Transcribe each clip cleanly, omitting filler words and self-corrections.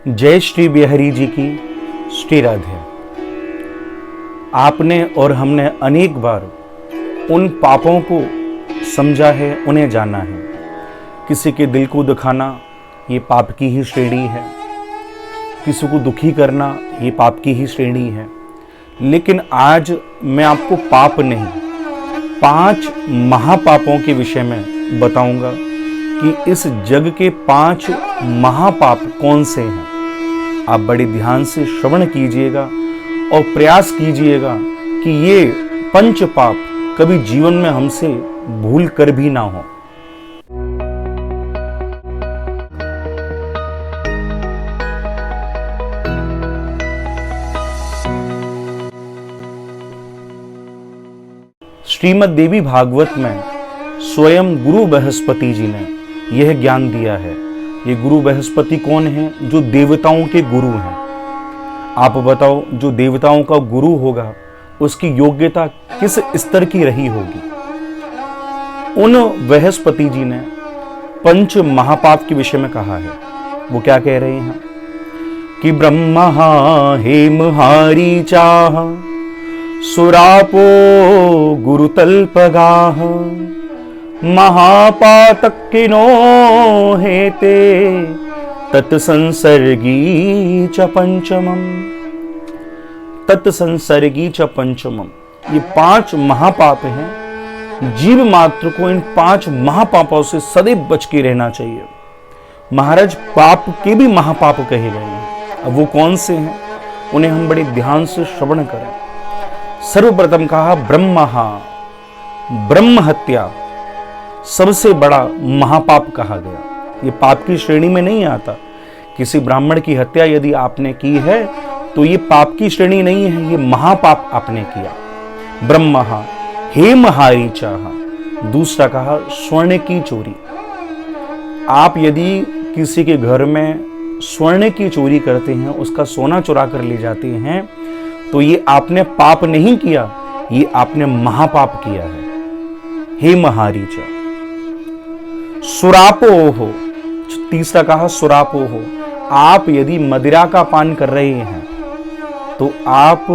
जय श्री बिहारी जी की श्री राधे। आपने और हमने अनेक बार उन पापों को समझा है, उन्हें जाना है। किसी के दिल को दुखाना ये पाप की ही श्रेणी है, किसी को दुखी करना ये पाप की ही श्रेणी है। लेकिन आज मैं आपको पाप नहीं, 5 महापापों के विषय में बताऊंगा कि इस जग के 5 महापाप कौन से हैं। आप बड़े ध्यान से श्रवण कीजिएगा और प्रयास कीजिएगा कि ये 5 पाप कभी जीवन में हमसे भूल कर भी ना हो। श्रीमद् देवी भागवत में स्वयं गुरु बृहस्पति जी ने यह ज्ञान दिया है। ये गुरु बृहस्पति कौन है? जो देवताओं के गुरु हैं। आप बताओ, जो देवताओं का गुरु होगा उसकी योग्यता किस स्तर की रही होगी? उन बृहस्पति जी ने 5 महापाप के विषय में कहा है। वो क्या कह रहे हैं कि ब्रह्मा हेम हारी चाह सुरापो गुरुतल्पगाह महापातकिनो हेते तत्संसर्गी च पंचमम। तत्संसर्गी च पंचमम, ये 5 महापाप हैं। जीव मात्र को इन 5 महापापों से सदैव बच के रहना चाहिए। महाराज, पाप के भी महापाप कहे गए हैं। अब वो कौन से हैं, उन्हें हम बड़े ध्यान से श्रवण करें। सर्वप्रथम कहा ब्रह्म हत्या सबसे बड़ा महापाप कहा गया। ये पाप की श्रेणी में नहीं आता। किसी ब्राह्मण की हत्या यदि आपने की है तो ये पाप की श्रेणी नहीं है, ये महापाप आपने किया। ब्रह्म हेमहारी चाह। दूसरा कहा स्वर्ण की चोरी। आप यदि किसी के घर में स्वर्ण की चोरी करते हैं, उसका सोना चुरा कर ले जाते हैं, तो ये आपने पाप नहीं किया, ये आपने महापाप किया है। हेमहारी चाह। सुरापो हो। तीसरा कहा सुरापो हो। आप यदि मदिरा का पान कर रहे हैं तो आप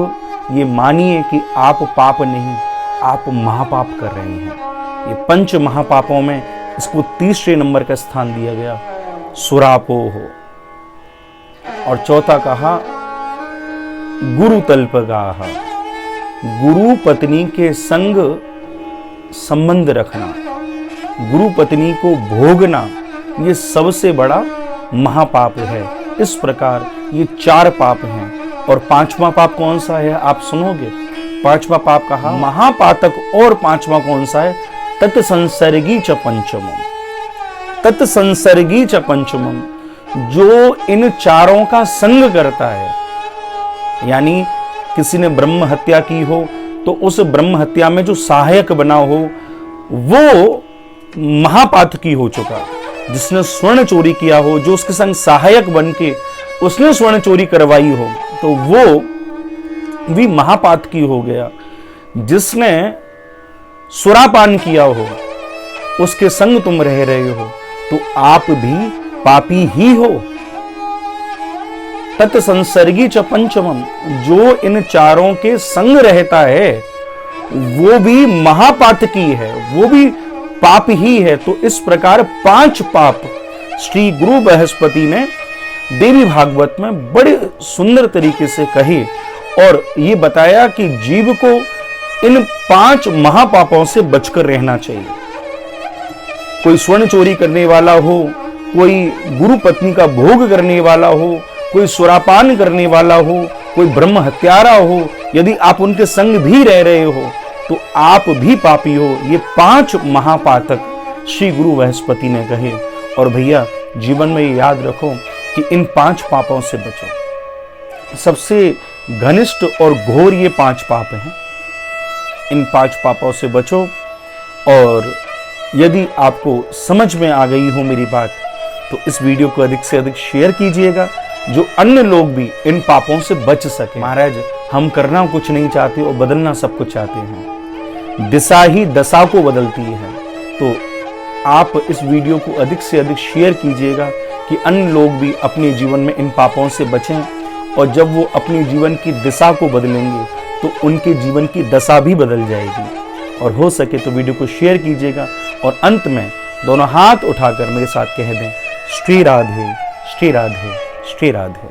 ये मानिए कि आप पाप नहीं, आप महापाप कर रहे हैं। ये 5 महापापों में इसको तीसरे नंबर का स्थान दिया गया, सुरापो हो। और चौथा कहा गुरु तल्पगाह। गुरु पत्नी के संग संबंध रखना, गुरु पत्नी को भोगना, ये सबसे बड़ा महापाप है। इस प्रकार ये 4 पाप हैं। और 5वां पाप कौन सा है आप सुनोगे। 5वां पाप कहा महापातक। और 5वां कौन सा है? तत्संसर्गी च पंचमम। तत्संसर्गी च पंचमम, जो इन 4 का संग करता है। यानी किसी ने ब्रह्म हत्या की हो तो उस ब्रह्म हत्या में जो सहायक बना हो वो महापातकी हो चुका। जिसने स्वर्ण चोरी किया हो, जो उसके संग सहायक बन के उसने स्वर्ण चोरी करवाई हो, तो वो भी महापातकी हो गया। जिसने सुरापान किया हो, उसके संग तुम रह रहे हो, तो आप भी पापी ही हो। तत्संसर्गी च पंचमम, जो इन 4 के संग रहता है वो भी महापातकी है, वो भी पाप ही है। तो इस प्रकार 5 पाप श्री गुरु बृहस्पति ने देवी भागवत में बड़े सुंदर तरीके से कहे और ये बताया कि जीव को इन 5 महापापों से बचकर रहना चाहिए। कोई स्वर्ण चोरी करने वाला हो, कोई गुरु पत्नी का भोग करने वाला हो, कोई सुरापान करने वाला हो, कोई ब्रह्म हत्यारा हो, यदि आप उनके संग भी रह रहे हो तो आप भी पापी हो। ये 5 महापातक श्री गुरु बृहस्पति ने कहे। और भैया, जीवन में याद रखो कि इन 5 पापों से बचो। सबसे घनिष्ठ और घोर ये 5 पाप हैं। इन 5 पापों से बचो। और यदि आपको समझ में आ गई हो मेरी बात, तो इस वीडियो को अधिक से अधिक शेयर कीजिएगा, जो अन्य लोग भी इन पापों से बच सके। महाराज, हम करना कुछ नहीं चाहते और बदलना सब कुछ चाहते हैं। दिशा ही दशा को बदलती है। तो आप इस वीडियो को अधिक से अधिक शेयर कीजिएगा कि अन्य लोग भी अपने जीवन में इन पापों से बचें, और जब वो अपने जीवन की दिशा को बदलेंगे तो उनके जीवन की दशा भी बदल जाएगी। और हो सके तो वीडियो को शेयर कीजिएगा, और अंत में दोनों हाथ उठाकर मेरे साथ कह दें, श्री राधे श्री राधे श्री राधे।